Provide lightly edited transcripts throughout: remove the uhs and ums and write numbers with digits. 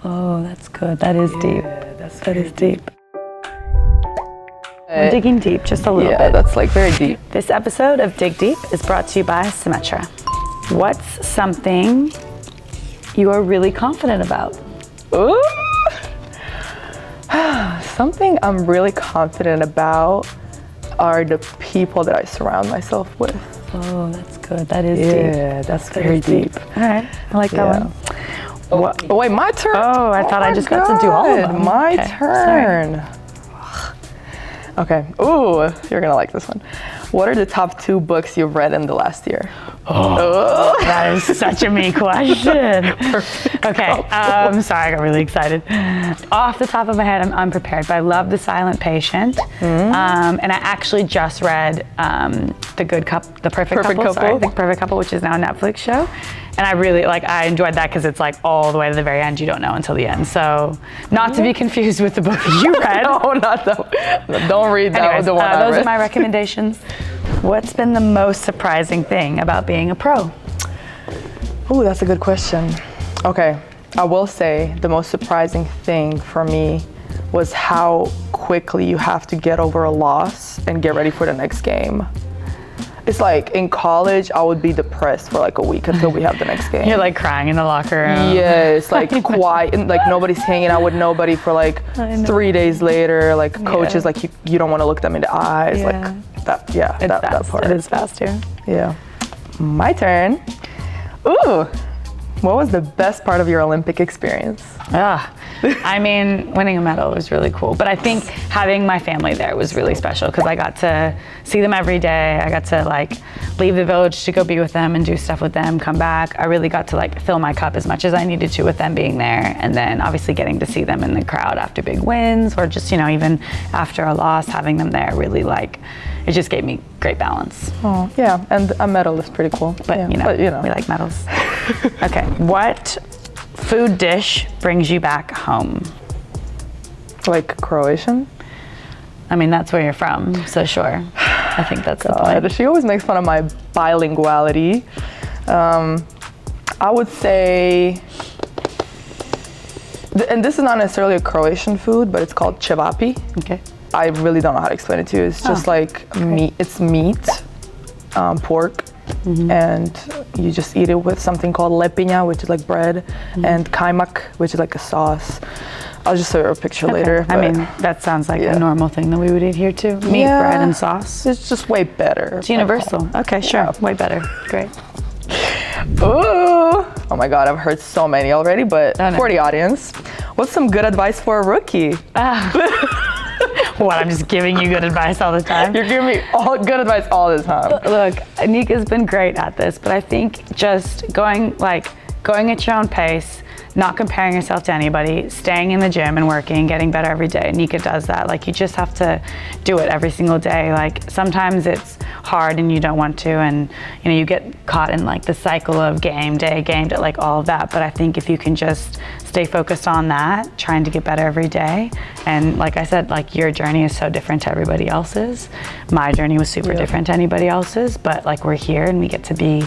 Oh, that's good. That is deep. That is deep. We're digging deep just a little bit. Yeah, that's like very deep. This episode of Dig Deep is brought to you by Symetra. What's something you are really confident about? Ooh. Something I'm really confident about are the people that I surround myself with. Oh, that's good. That is deep. Yeah, that's very deep. All right, I like that one. Oh, wait, my turn? Oh, I thought I just got to do all of them. My Okay, turn. Okay. Ooh, you're gonna like this one. What are the top 2 books you've read in the last year? Oh, that is such a me question. Okay, sorry, I got really excited. Off the top of my head, I'm unprepared, but I love The Silent Patient. And I actually just read The Perfect Couple. Sorry, The Perfect Couple, which is now a Netflix show. And I enjoyed that because it's like all the way to the very end. You don't know until the end. So not to be confused with the book you read. No, not that. Don't read that. Anyways, The one I those read. are my recommendations. What's been the most surprising thing about being a pro? Oh, that's a good question. Okay, I will say the most surprising thing for me was how quickly you have to get over a loss and get ready for the next game. It's like in college, I would be depressed for like a week until we have the next game. You're like crying in the locker room. Yeah, it's like quiet, and like nobody's hanging out with nobody for like 3 days later. Like coaches, like you don't want to look them in the eyes. Like that, that part. It is fast too. Yeah. My turn. Ooh, what was the best part of your Olympic experience? I mean, winning a medal was really cool, but I think having my family there was really special because I got to see them every day. I got to like leave the village to go be with them and do stuff with them, come back. I really got to like fill my cup as much as I needed to with them being there, and then obviously getting to see them in the crowd after big wins or just, even after a loss, having them there really it just gave me great balance. Oh, yeah, and a medal is pretty cool. But, we like medals. Okay, what food dish brings you back home? Like Croatian? I mean, that's where you're from, so sure. I think that's the point. She always makes fun of my bilinguality. I would say, and this is not necessarily a Croatian food, but it's called cevapi. Okay. I really don't know how to explain it to you. It's just like meat. It's meat, pork, and you just eat it with something called lepinja, which is like bread, and kajmak, which is like a sauce. I'll just show you a picture later. I mean, that sounds like a normal thing that we would eat here too. Meat, bread, and sauce. It's just way better. It's universal. Okay, sure. Yeah. Way better. Great. Ooh. Oh my God, I've heard so many already, but for the audience, what's some good advice for a rookie? What, I'm just giving you good advice all the time? You're giving me good advice all the time. Look, Nika's been great at this, but I think just going at your own pace, not comparing yourself to anybody, staying in the gym and working, getting better every day. Nika does that. Like, you just have to do it every single day. Like, sometimes it's hard and you don't want to, and you get caught in like the cycle of game day, like all of that. But I think if you can just stay focused on that, trying to get better every day. And like I said, like, your journey is so different to everybody else's. My journey was super different to anybody else's, but like, we're here and we get to be,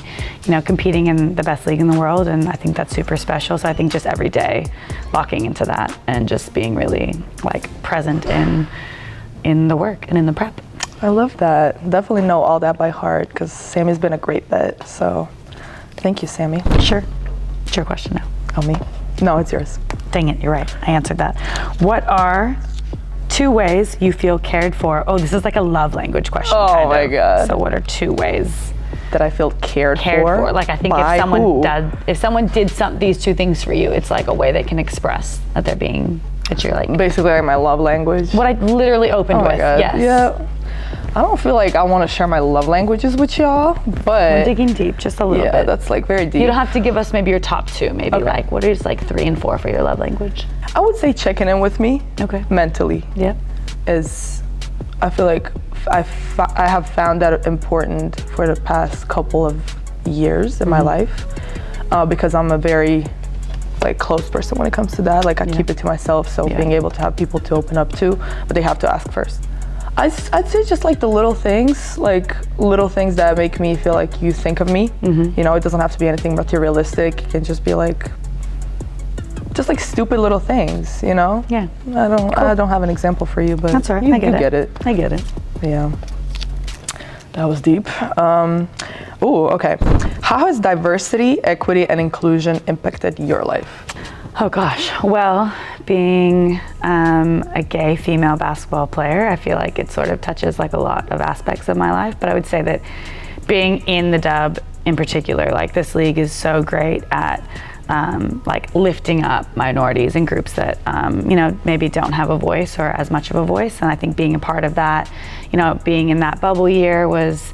competing in the best league in the world. And I think that's super special. So I think just every day locking into that and just being really like present in the work and in the prep. I love that. Definitely know all that by heart because Sammy's been a great vet. So thank you, Sammy. Sure. It's your question now. Oh, me? No, it's yours. Dang it, you're right. I answered that. What are 2 ways you feel cared for? Oh, this is like a love language question. Oh my God. So what are 2 ways that I feel cared for? Like, I think if someone did these 2 things for you, it's like a way they can express that you're like. Basically like my love language. What I literally opened with. God. Yes. Yeah. I don't feel like I want to share my love languages with y'all, but we're digging deep just a little bit. Yeah, that's like very deep. You don't have to give us maybe your top 2, maybe like what is like 3 and 4 for your love language? I would say checking in with me. Okay. Mentally. Yeah. I feel like I have found that important for the past couple of years in my life because I'm a very like close person when it comes to that. Like, I keep it to myself, so being able to have people to open up to, but they have to ask first. I'd say just like the little things that make me feel like you think of me. It doesn't have to be anything materialistic. It can just be like just like stupid little things, you know? Yeah. I don't have an example for you, but That's all right. you I get it. it. I get it. Yeah. That was deep. Okay. How has diversity, equity, and inclusion impacted your life? Oh gosh. Well, being a gay female basketball player, I feel like it sort of touches like a lot of aspects of my life. But I would say that being in the dub in particular, like this league is so great at like lifting up minorities and groups that you know, maybe don't have a voice or as much of a voice. And I think being a part of that, you know, being in that bubble year was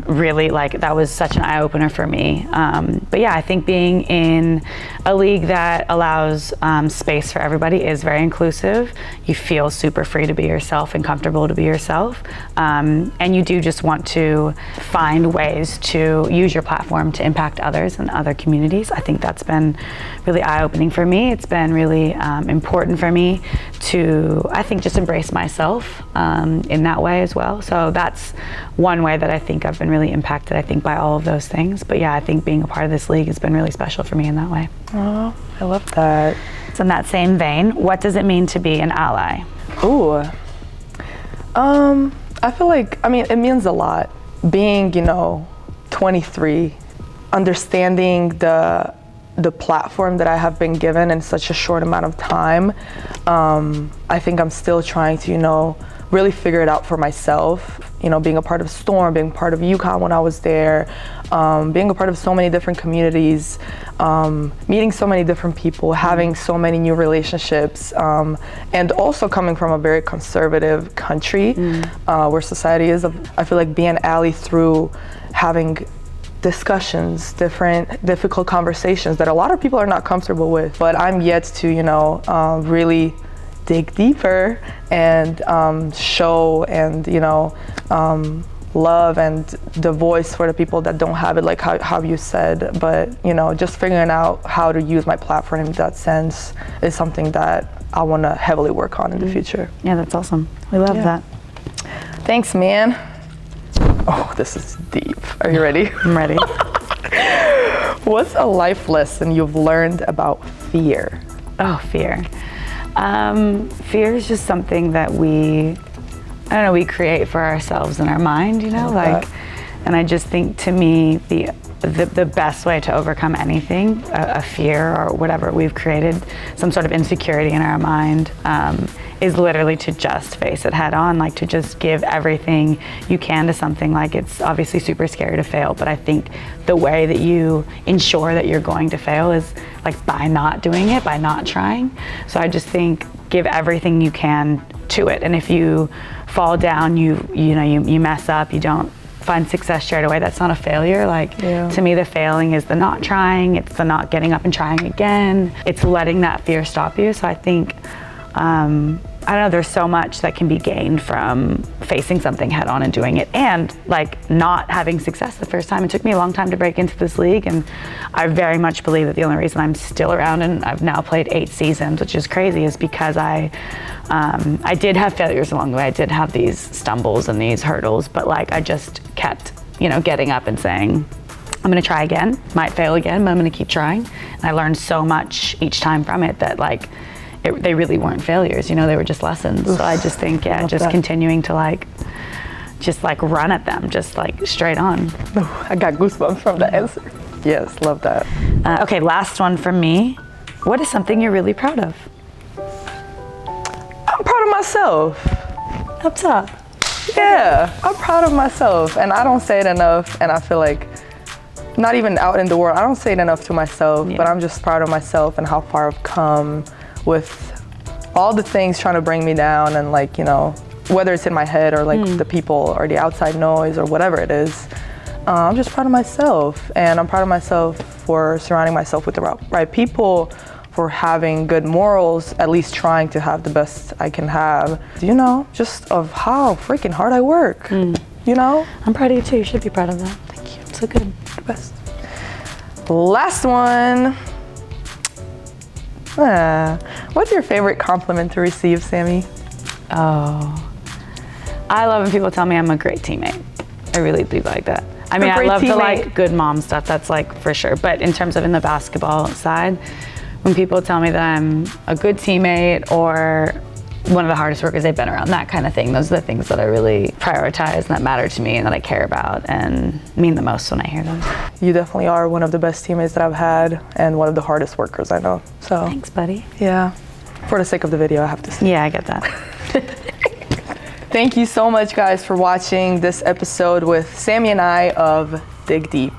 really like, that was such an eye-opener for me. But yeah, I think being in a league that allows space for everybody is very inclusive. You feel super free to be yourself and comfortable to be yourself. And you do just want to find ways to use your platform to impact others and other communities. I think that's been really eye-opening for me. It's been really important for me to, I think, just embrace myself in that way as well. So that's one way that I think I've been really impacted, I think, by all of those things. But yeah, I think being a part of this league has been really special for me in that way. Oh, I love that. So in that same vein, what does it mean to be an ally? Ooh. I feel like, I mean, it means a lot. Being, you know, 23, understanding the platform that I have been given in such a short amount of time. I think I'm still trying to, you know, really figure it out for myself. You know, being a part of Storm, being part of UConn when I was there, being a part of so many different communities, meeting so many different people, having so many new relationships, and also coming from a very conservative country where society is. I feel like being an ally through having discussions, different difficult conversations that a lot of people are not comfortable with, but I'm yet to, you know, really dig deeper and show and, you know, love and the voice for the people that don't have it, like how you said. But, you know, just figuring out how to use my platform in that sense is something that I want to heavily work on in the future. Yeah, that's awesome. We love that. Thanks, man. Oh, this is deep. Are you ready? I'm ready. What's a life lesson you've learned about fear? Oh, fear. Fear is just something that we create for ourselves in our mind, you know, like, and I just think, to me, the best way to overcome anything, a fear or whatever we've created, some sort of insecurity in our mind, is literally to just face it head on, like to just give everything you can to something. Like, it's obviously super scary to fail, but I think the way that you ensure that you're going to fail is like by not doing it, by not trying. So I just think give everything you can to it. And if you fall down, you mess up, you don't find success straight away, that's not a failure. Like, to me, the failing is the not trying, it's the not getting up and trying again. It's letting that fear stop you. So I think, I don't know, there's so much that can be gained from facing something head on and doing it, and like not having success the first time. It took me a long time to break into this league, and I very much believe that the only reason I'm still around and I've now played 8 seasons, which is crazy, is because I did have failures along the way. I did have these stumbles and these hurdles, but like I just kept, you know, getting up and saying, I'm gonna try again, might fail again, but I'm gonna keep trying. And I learned so much each time from it that like, they really weren't failures, you know, they were just lessons. So I just think, just continuing to like, just like run at them, just like straight on. Oh, I got goosebumps from the answer. Yes, love that. Okay, last one from me. What is something you're really proud of? I'm proud of myself. Up top. Yeah, I'm proud of myself, and I don't say it enough, and I feel like, not even out in the world, I don't say it enough to myself, but I'm just proud of myself and how far I've come with all the things trying to bring me down, and like, you know, whether it's in my head or like the people or the outside noise or whatever it is, I'm just proud of myself. And I'm proud of myself for surrounding myself with the right people, for having good morals, at least trying to have the best I can have, you know, just of how freaking hard I work, you know? I'm proud of you too, you should be proud of that. Thank you, it's so good. The best. Last one. What's your favorite compliment to receive, Sami? Oh, I love when people tell me I'm a great teammate. I really do like that. I mean, I love the like good mom stuff, that's like for sure. But in terms of in the basketball side, When people tell me that I'm a good teammate or one of the hardest workers they've been around, that kind of thing, those are the things that I really prioritize and that matter to me and that I care about and mean the most when I hear them. You definitely are one of the best teammates that I've had and one of the hardest workers I know. So Thanks, buddy. yeah, for the sake of the video, I have to say. Yeah, I get that. Thank you so much, guys, for watching this episode with Sami and I of Dig Deep.